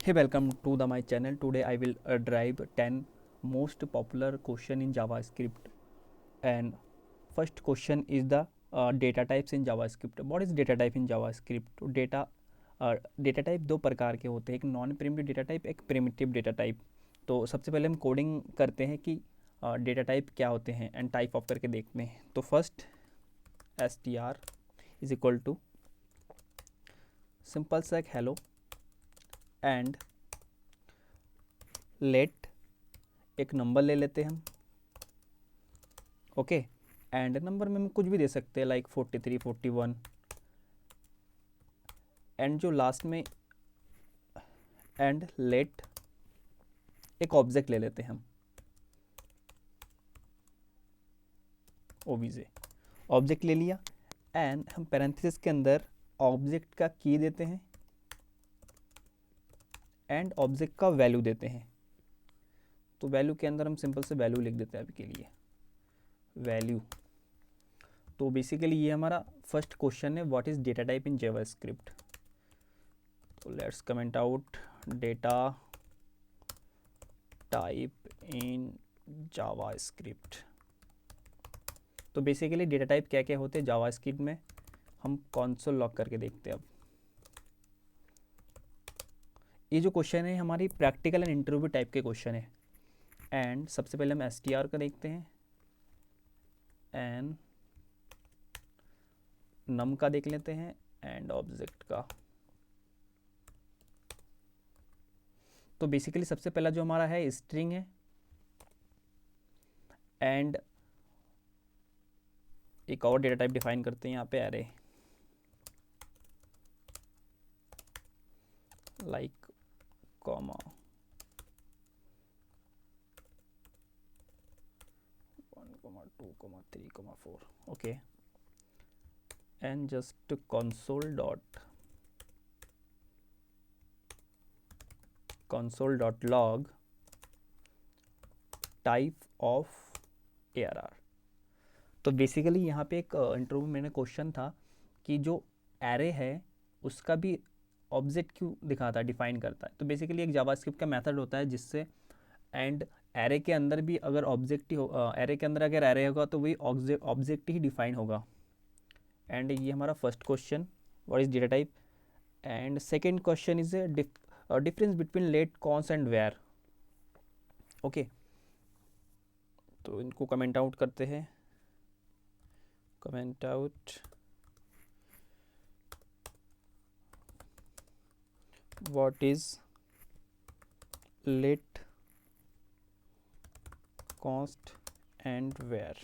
Hey, welcome to my channel. Today I will drive 10 most popular question in JavaScript. And first question is the data types in JavaScript. What is data type in JavaScript? तो data type दो प्रकार के होते हैं, एक non primitive data type, एक primitive data type. तो सबसे पहले हम कोडिंग करते हैं कि डेटा टाइप क्या होते हैं एंड टाइप ऑफ करके देखते हैं। तो first str is equal to simple सा एक हेलो एंड लेट एक नंबर ले लेते हैं हम, ओके। एंड नंबर में हम कुछ भी दे सकते हैं लाइक 43 41 एंड जो लास्ट में एंड लेट एक ऑब्जेक्ट ले लेते हैं हम, ओबीजे ऑब्जेक्ट ले लिया एंड हम पैरेंथेसिस के अंदर ऑब्जेक्ट का की देते हैं एंड ऑब्जेक्ट का वैल्यू देते हैं। तो वैल्यू के अंदर हम सिंपल से वैल्यू लिख देते हैं अभी के लिए, वैल्यू। तो बेसिकली ये हमारा फर्स्ट क्वेश्चन है, what is data type in JavaScript. तो let's comment out data type in JavaScript. तो बेसिकली डेटा टाइप क्या क्या होते हैं जावास्क्रिप्ट में, हम कंसोल लॉग करके देखते हैं। अब ये जो क्वेश्चन है हमारी प्रैक्टिकल एंड इंटरव्यू टाइप के क्वेश्चन है। एंड सबसे पहले हम str का देखते हैं एंड नम का देख लेते हैं एंड ऑब्जेक्ट का। तो बेसिकली सबसे पहला जो हमारा है स्ट्रिंग है एंड एक और डेटा टाइप डिफाइन करते हैं यहाँ पे array, like comma 1 2 3 4, okay. And just console dot log type of ARR। तो बेसिकली यहाँ पे एक इंटरव्यू में मैंने क्वेश्चन था कि जो एरे है उसका भी ऑब्जेक्ट क्यों दिखाता है, डिफाइन करता है। तो बेसिकली एक जावास्क्रिप्ट का मेथड होता है जिससे एंड एरे के अंदर भी अगर ऑब्जेक्ट ही हो, एरे के अंदर अगर एरे होगा तो वही ऑब्जेक्ट ही डिफाइन होगा। एंड ये हमारा first question, what is data type. And second question is difference between let const and var, okay. तो इनको कमेंट आउट करते हैं, comment out what is let const and where।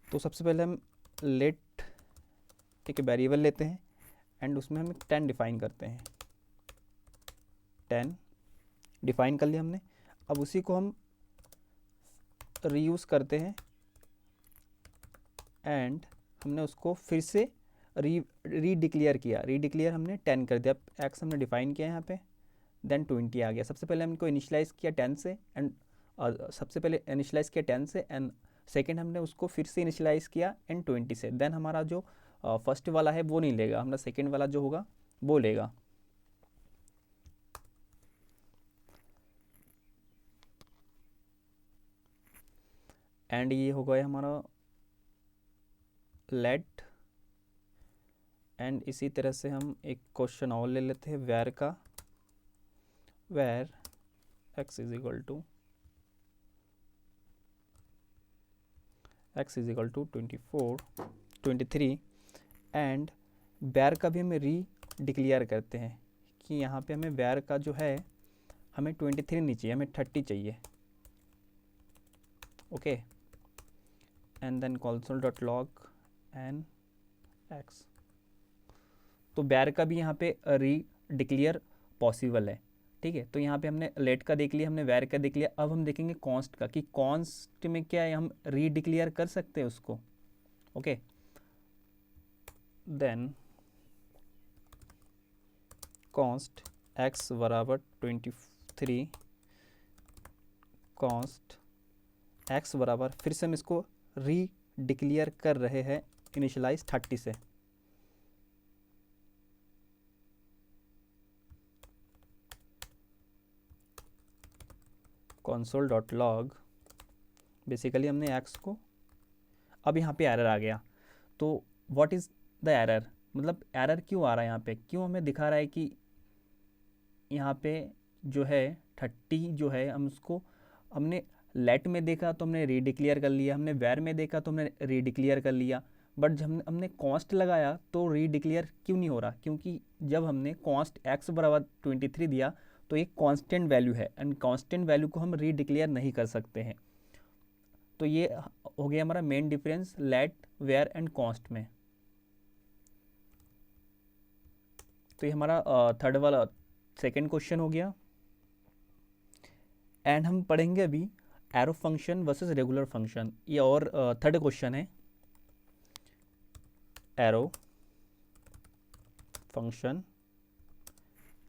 तो सबसे पहले हम let एक वेरिएबल लेते हैं एंड उसमें हम 10 डिफाइन करते हैं। 10 डिफाइन कर लिया हमने। अब उसी को हम रीयूज़ करते हैं एंड हमने उसको फिर से री डिक्लेयर किया। री डिक्लेयर हमने 10 कर दिया। एक्स हमने डिफाइन किया यहाँ पे, देन 20 आ गया। सबसे पहले हमने इनिशलाइज़ किया 10 से एंड सबसे पहले इनिशलाइज़ किया 10 से एंड सेकेंड हमने उसको फिर से इनिशलाइज़ किया एंड 20 से। देन हमारा जो फर्स्ट वाला है वो नहीं लेगा, हमारा सेकेंड वाला जो होगा वो लेगा। एंड ये हो गया हमारा लेट। एंड इसी तरह से हम एक क्वेश्चन और ले लेते हैं वेर का, var x is equal to 24 23 and var का भी हमें री डिक्लेयर करते हैं कि यहाँ पे हमें वेर का जो है हमें 23 नहीं चाहिए, हमें 30 चाहिए, okay. And then console dot log and x. तो वेर का भी यहाँ पे री डिक्लेयर पॉसिबल है, ठीक है। तो यहाँ पे हमने लेट का देख लिया, हमने वेर का देख लिया। अब हम देखेंगे कॉन्स्ट का कि कॉन्स्ट में क्या है, हम री डिक्लेयर कर सकते हैं उसको, ओके। देन कॉन्स्ट एक्स बराबर 23 कॉन्स्ट एक्स बराबर, फिर से हम इसको री डिक्लेयर कर रहे हैं इनिशियलाइज 30 से, कंसोल डॉट लॉग, बेसिकली हमने एक्स को, अब यहाँ पे एरर आ गया। तो व्हाट इज़ द एरर, मतलब एरर क्यों आ रहा है यहाँ पे, क्यों हमें दिखा रहा है कि यहाँ पे जो है 30 जो है, हम उसको हमने लेट में देखा तो हमने रीडिक्लेयर कर लिया, हमने वेर में देखा तो हमने रीडिक्लेयर कर लिया, बट जब हमने कॉन्स्ट लगाया तो रीडिक्लेयर क्यों नहीं हो रहा, क्योंकि जब हमने कॉन्स्ट एक्स बराबर 23 दिया तो एक कांस्टेंट वैल्यू है, एंड कांस्टेंट वैल्यू को हम रीडिक्लेयर नहीं कर सकते हैं। तो ये हो गया हमारा main difference let, var and const में। तो ये हमारा थर्ड वाला सेकेंड क्वेश्चन हो गया। एंड हम पढ़ेंगे अभी arrow function versus regular function, ये और थर्ड क्वेश्चन है, arrow function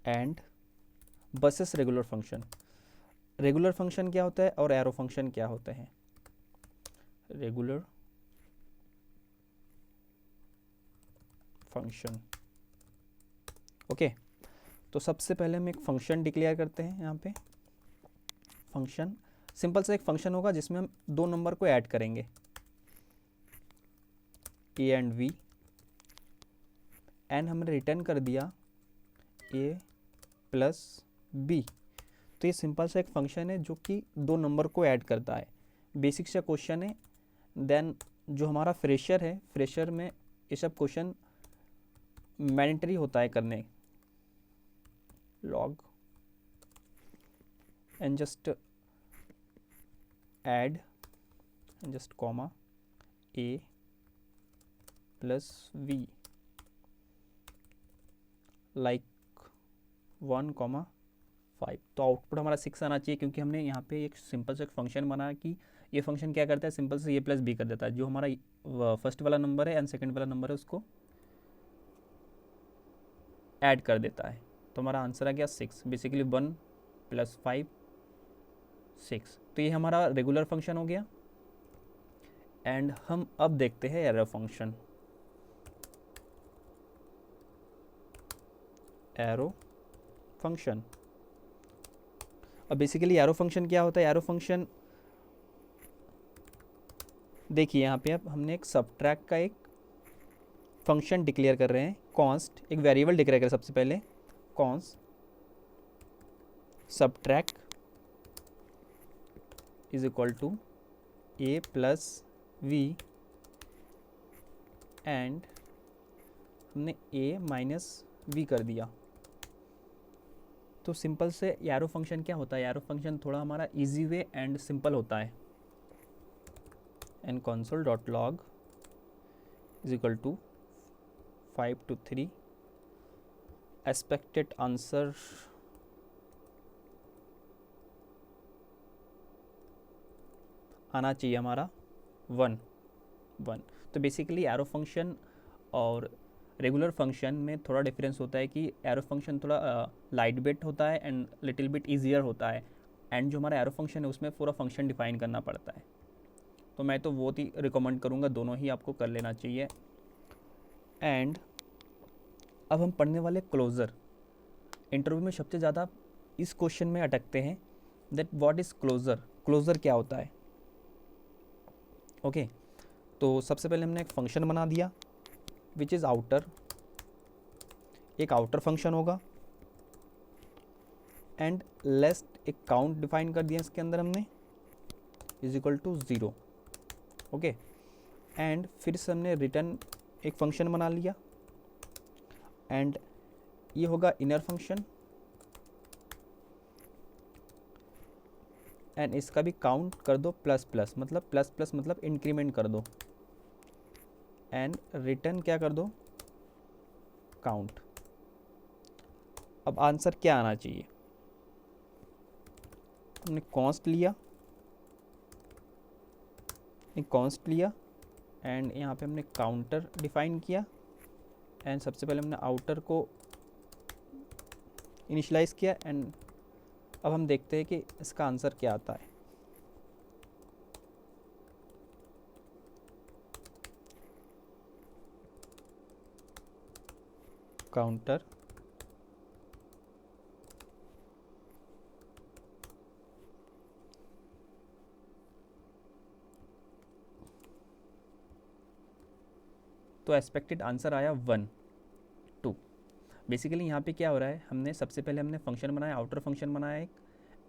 and versus regular function. Regular function क्या होता है और एरो फंक्शन क्या होते हैं। Regular function, okay. तो सबसे पहले हम एक फंक्शन डिक्लेयर करते हैं। यहाँ पे फंक्शन सिंपल सा एक फंक्शन होगा जिसमें हम दो नंबर को ऐड करेंगे, ए एंड वी, एंड हमने रिटर्न कर दिया ए प्लस बी। तो ये सिंपल सा एक फंक्शन है जो कि दो नंबर को ऐड करता है, बेसिक सा क्वेश्चन है। देन जो हमारा फ्रेशर है, फ्रेशर में ये सब क्वेश्चन मैंडेटरी होता है करने, log and just add just comma a plus b like 1,5। तो आउटपुट हमारा 6 आना चाहिए, क्योंकि हमने यहाँ पे एक सिंपल सा एक फंक्शन बनाया कि ये फंक्शन क्या करता है, सिंपल से ए प्लस बी कर देता है। जो हमारा फर्स्ट वाला नंबर है एंड सेकंड वाला नंबर है उसको ऐड कर देता है। तो हमारा आंसर आ गया 6, बेसिकली 1 + 5 6। तो ये हमारा रेगुलर फंक्शन हो गया। एंड हम अब देखते हैं एरो फंक्शन। एरो फंक्शन, अब बेसिकली एरो फंक्शन क्या होता है। एरो फंक्शन देखिए यहाँ पे अब हमने एक सबट्रैक्ट का एक फंक्शन डिक्लेयर कर रहे हैं, कॉन्स्ट एक वेरिएबल डिक्लेयर करें सबसे पहले, const subtract is equal to a plus b, and हमने ए माइनस वी कर दिया। तो सिंपल से एरो फंक्शन क्या होता है, एरो फंक्शन थोड़ा हमारा इजी वे एंड सिंपल होता है। And console dot log is equal to 5 to 3, expected answer आना चाहिए हमारा 1 1। तो बेसिकली एरो फंक्शन और रेगुलर फंक्शन में थोड़ा डिफरेंस होता है कि एरो फंक्शन थोड़ा लाइट वेट होता है एंड लिटिल बिट ईजियर होता है, एंड जो हमारा एरो फंक्शन है उसमें पूरा फंक्शन डिफाइन करना पड़ता है। तो मैं तो वो ही रिकमेंड करूँगा, दोनों ही आपको कर लेना चाहिए। एंड अब हम पढ़ने वाले क्लोज़र। इंटरव्यू में सबसे ज़्यादा इस क्वेश्चन में अटकते हैं, that what is closure, closure क्या होता है। ओके तो सबसे पहले हमने एक फंक्शन बना दिया विच इज़ आउटर, एक आउटर फंक्शन होगा, एंड लेस्ट एक काउंट डिफाइन कर दिया इसके अंदर हमने is equal to 0। Okay and फिर से हमने रिटर्न एक फंक्शन बना लिया, एंड ये होगा इनर फंक्शन, एंड इसका भी काउंट कर दो प्लस प्लस मतलब इंक्रीमेंट कर दो, एंड रिटर्न क्या कर दो, काउंट। अब आंसर क्या आना चाहिए, हमने कॉन्स्ट लिया, एंड यहाँ पे हमने काउंटर डिफाइन किया, एंड सबसे पहले हमने आउटर को इनिशलाइज किया, एंड अब हम देखते हैं कि इसका आंसर क्या आता है। काउंटर तो एक्सपेक्टेड आंसर आया 1 2। बेसिकली यहाँ पे क्या हो रहा है, हमने सबसे पहले हमने फंक्शन बनाया, आउटर फंक्शन बनाया एक,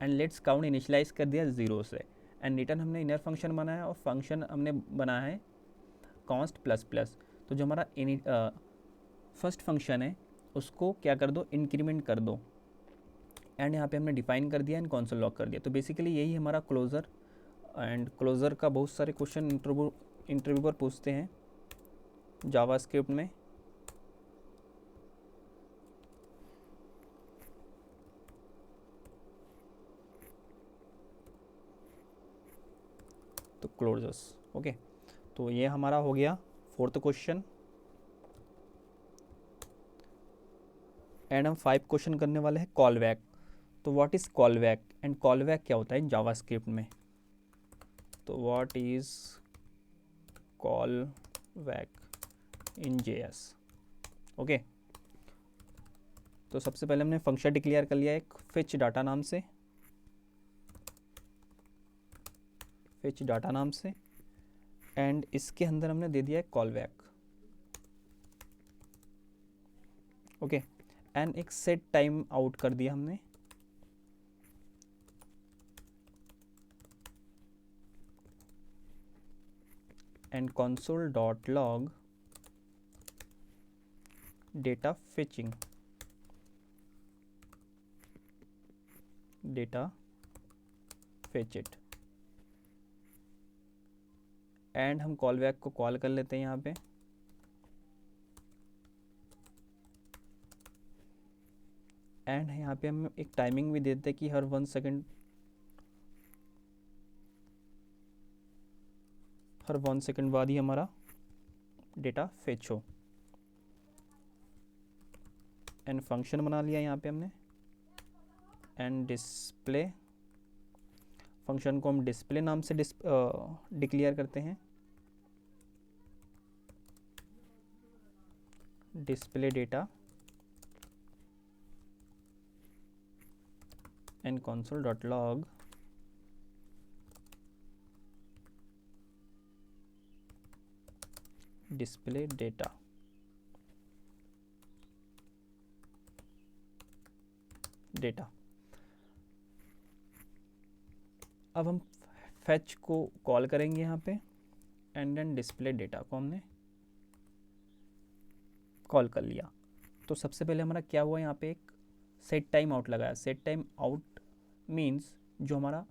एंड लेट्स काउंट इनिशियलाइज कर दिया 0 से, एंड रिटर्न हमने इनर फंक्शन बनाया और फंक्शन हमने बनाया है कॉन्स्ट प्लस प्लस। तो जो हमारा फर्स्ट फंक्शन है उसको क्या कर दो, इंक्रीमेंट कर दो, एंड यहाँ पे हमने डिफाइन कर दिया एंड कॉन्सोल लॉक कर दिया। तो बेसिकली यही हमारा क्लोज़र, एंड क्लोज़र का बहुत सारे क्वेश्चन इंटरव्यू पर पूछते हैं जावास्क्रिप्ट में। तो क्लोजर्स, ओके, तो ये हमारा हो गया फोर्थ क्वेश्चन, एंड हम 5 क्वेश्चन करने वाले हैं कॉल बैक। तो what is call back and call back क्या होता है जावास्क्रिप्ट में? तो what is call back in JS, okay. तो सबसे पहले हमने फंक्शन डिक्लेयर कर लिया एक फिच डाटा नाम से, फिच डाटा नाम से, एंड इसके अंदर हमने दे दिया है कॉल बैक, ओके, एंड एक सेट टाइम आउट कर दिया हमने, and console dot log data fetching, data fetch it, and हम कॉल बैक को कॉल कर लेते हैं यहाँ पे, एंड यहाँ पे हम एक टाइमिंग भी देते हैं कि हर 1 सेकेंड, हर 1 सेकेंड बाद ही हमारा डेटा फेच हो, एंड फंक्शन बना लिया यहाँ पे हमने, एंड डिस्प्ले, फंक्शन को हम डिस्प्ले नाम से डिक्लेयर करते हैं, display data, and console dot log display data, data. अब हम फैच को कॉल करेंगे यहाँ पे, एंड देन डिस्प्ले डेटा को हमने कॉल कर लिया। तो सबसे पहले हमारा क्या हुआ, यहाँ पे एक सेट टाइम आउट लगाया। सेट टाइम आउट मीन्स जो हमारा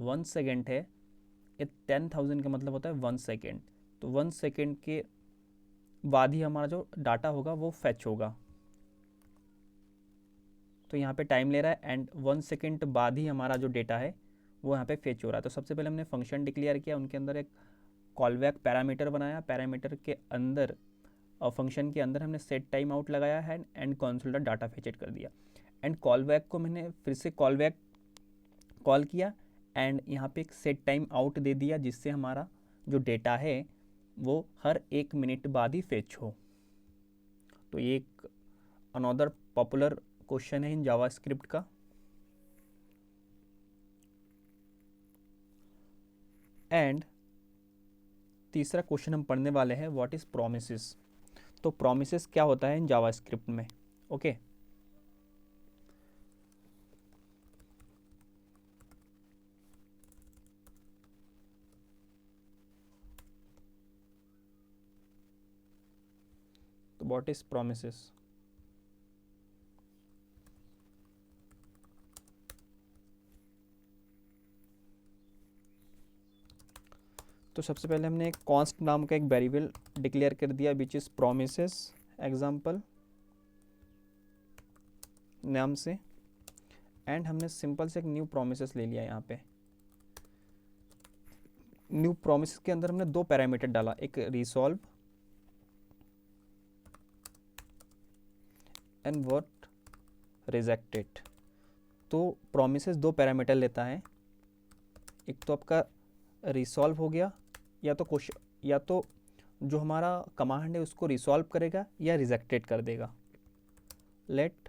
1 सेकेंड है, ये 10,000 का मतलब होता है 1 सेकेंड। तो 1 सेकेंड के बाद ही हमारा जो डाटा होगा वो फैच होगा। तो यहाँ पे टाइम ले रहा है, एंड 1 सेकेंड बाद ही हमारा जो डेटा है वो यहाँ पे फेच हो रहा है। तो सबसे पहले हमने फंक्शन डिक्लेयर किया, उनके अंदर एक कॉलबैक पैरामीटर बनाया, पैरामीटर के अंदर और फंक्शन के अंदर हमने सेट टाइम आउट लगाया है, एंड कंसोल डॉट डाटा फेचेट कर दिया, एंड कॉलबैक को मैंने फिर से कॉलबैक कॉल किया, एंड यहाँ पे एक सेट टाइम आउट दे दिया, जिससे हमारा जो डेटा है वो हर 1 मिनट बाद ही फेच हो। तो ये एक अनदर पॉपुलर क्वेश्चन है इन जावास्क्रिप्ट का। एंड तीसरा क्वेश्चन हम पढ़ने वाले हैं, व्हाट इज प्रोमिसेस। तो प्रोमिसेस क्या होता है इन जावास्क्रिप्ट में, ओके। तो व्हाट इज प्रोमिसेस? तो सबसे पहले हमने एक कॉन्स्ट नाम का एक वेरिएबल डिक्लेयर कर दिया, विच इज प्रोमिसेस एग्जाम्पल नाम से, एंड हमने सिंपल से एक न्यू प्रोमिसेस ले लिया। यहाँ पे न्यू प्रोमिसेस के अंदर हमने 2 पैरामीटर डाला, एक रिसॉल्व एंड व्हाट रिजेक्टेड। तो प्रोमिसेस 2 पैरामीटर लेता है, एक तो आपका रिसॉल्व हो गया, या तो क्वेश्चन, या तो जो हमारा कमांड है उसको रिसॉल्व करेगा या रिजेक्टेड कर देगा। लेट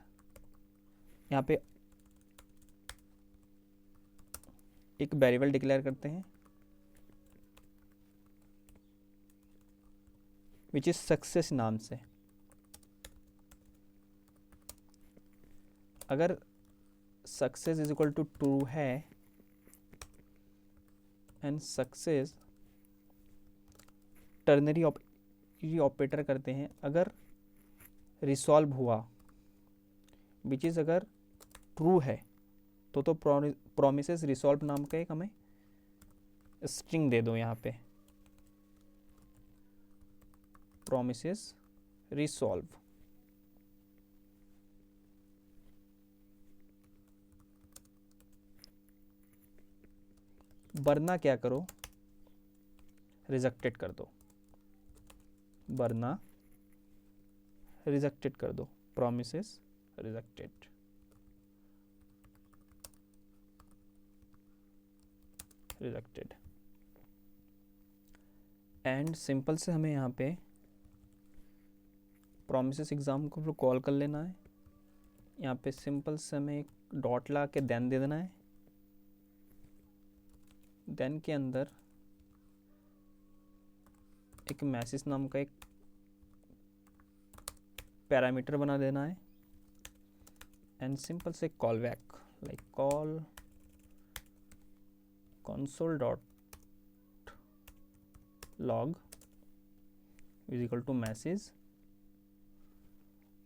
यहाँ पे एक वेरिएबल डिक्लेयर करते हैं, विच इज सक्सेस नाम से। अगर success is equal to true है एंड सक्सेस टर्नरी ऑपरेटर करते हैं, अगर रिसॉल्व हुआ विच इज़ अगर ट्रू है तो प्रोमिसेस रिसॉल्व नाम का एक हमें स्ट्रिंग दे दो यहाँ पे, प्रोमिसेस रिसॉल्व। वरना क्या करो, रिजेक्टेड कर दो, वरना रिजेक्टेड कर दो, promises rejected. Rejected and simple से हमें यहाँ पे प्रोमिसेस एग्जाम को कॉल कर लेना है। यहाँ पे सिंपल से हमें एक डॉट ला के देन दे देना है। देन के अंदर एक मैसेज नाम का एक पैरामीटर बना देना है एंड सिंपल से callback like call console dot log is equal to message.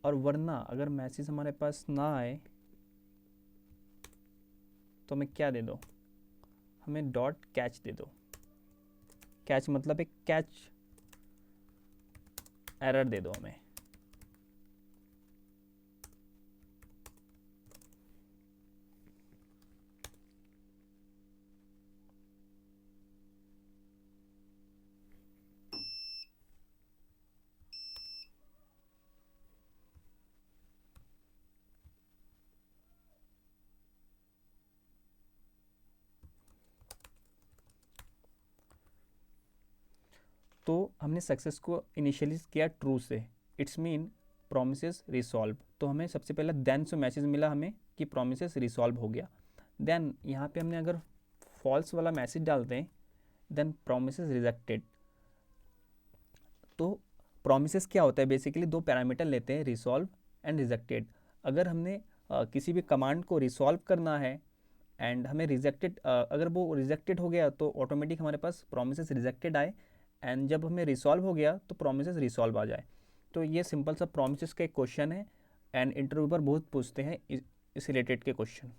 और वरना अगर मैसेज हमारे पास ना आए तो हमें क्या दे दो, हमें डॉट कैच दे दो। कैच मतलब एक कैच एरर दे दो हमें। तो हमने सक्सेस को इनिशियली किया ट्रू से, इट्स मीन प्रोमिसेस रिसॉल्व। तो हमें सबसे पहले देन से मैसेज मिला हमें कि प्रोमिसेस रिसॉल्व हो गया। देन यहाँ पे हमने अगर फॉल्स वाला मैसेज डालते हैं देन प्रोमिसेस रिजेक्टेड। तो प्रोमिसेस क्या होता है, बेसिकली दो पैरामीटर लेते हैं, रिसॉल्व एंड रिजेक्टेड। अगर हमने किसी भी कमांड को रिसॉल्व करना है एंड हमें रिजेक्टेड, अगर वो रिजेक्टेड हो गया तो ऑटोमेटिक हमारे पास प्रोमिसेस रिजेक्टेड आए, एंड जब हमें रिसॉल्व हो गया तो प्रोमिसेस रिसॉल्व आ जाए। तो ये सिंपल सा प्रोमिसेस का एक क्वेश्चन है एंड इंटरव्यू पर बहुत पूछते हैं इस रिलेटेड के question.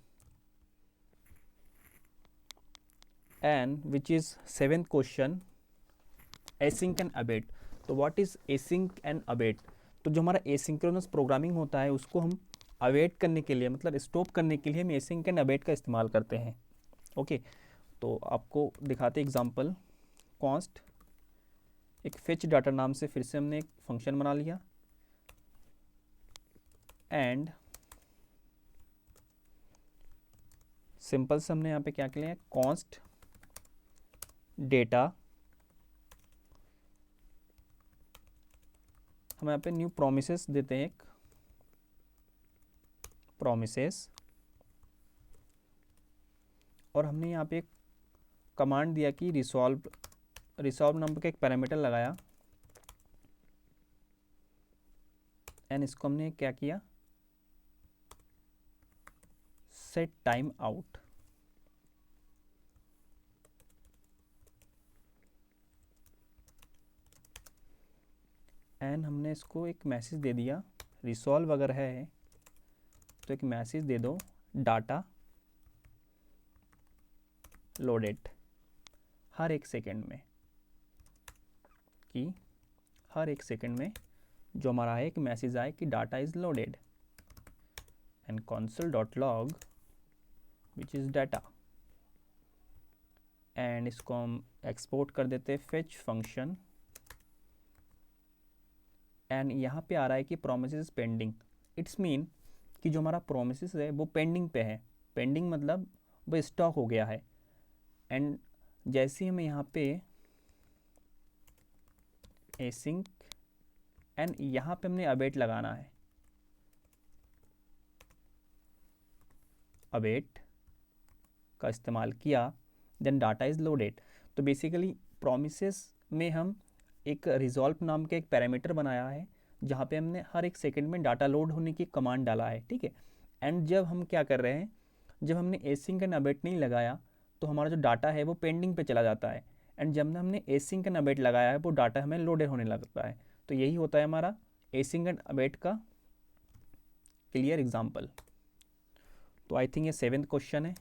And which is 7th question, async and await. तो what is async and await? तो जो हमारा एसिंक्रोनस प्रोग्रामिंग होता है उसको हम अवेट करने के लिए, मतलब स्टॉप करने के लिए हम एसिंक एंड अबेट का इस्तेमाल करते हैं। ओके तो आपको दिखाते एग्जांपल। कॉन्स्ट एक फेच डाटा नाम से फिर से हमने एक फंक्शन बना लिया एंड सिंपल से हमने यहाँ पे क्या किया है, कॉन्स्ट डेटा, हम यहाँ पे न्यू प्रोमिसेस देते हैं, एक प्रोमिसेस, और हमने यहाँ पे एक कमांड दिया कि रिसॉल्व नाम का एक पैरामीटर लगाया एंड इसको हमने क्या किया, सेट टाइम आउट। एंड हमने इसको एक मैसेज दे दिया, रिसॉल्व अगर है तो एक मैसेज दे दो डाटा लोडेड हर एक सेकेंड में, कि हर एक सेकेंड में जो हमारा है एक मैसेज आए कि data is loaded and console dot log which is data. And इसको हम एक्सपोर्ट कर देते हैं फेच फंक्शन एंड यहाँ पे आ रहा है कि प्रोमिसेस पेंडिंग। इट्स मीन कि जो हमारा प्रोमिसेस है वो पेंडिंग पे है। पेंडिंग मतलब वो स्टॉक हो गया है। एंड जैसे ही हमें यहाँ पे एसिंक एंड यहाँ पे हमने अवेट लगाना है, अवेट का इस्तेमाल किया, देन डाटा इज़ लोडेड। तो बेसिकली प्रोमिसेस में हम एक रिजॉल्व नाम के एक पैरामीटर बनाया है जहाँ पे हमने हर एक सेकंड में डाटा लोड होने की कमांड डाला है, ठीक है। एंड जब हम क्या कर रहे हैं, जब हमने एसिंक एंड अबेट नहीं लगाया तो हमारा जो डाटा है वो पेंडिंग पे चला जाता है। एंड जब हमने एसिंक एंड अबेट लगाया है वो डाटा हमें लोडेड होने लगता है। तो यही होता है हमारा एसिंक एंड अबेट का क्लियर एग्जाम्पल। तो आई थिंक ये 7th क्वेश्चन है।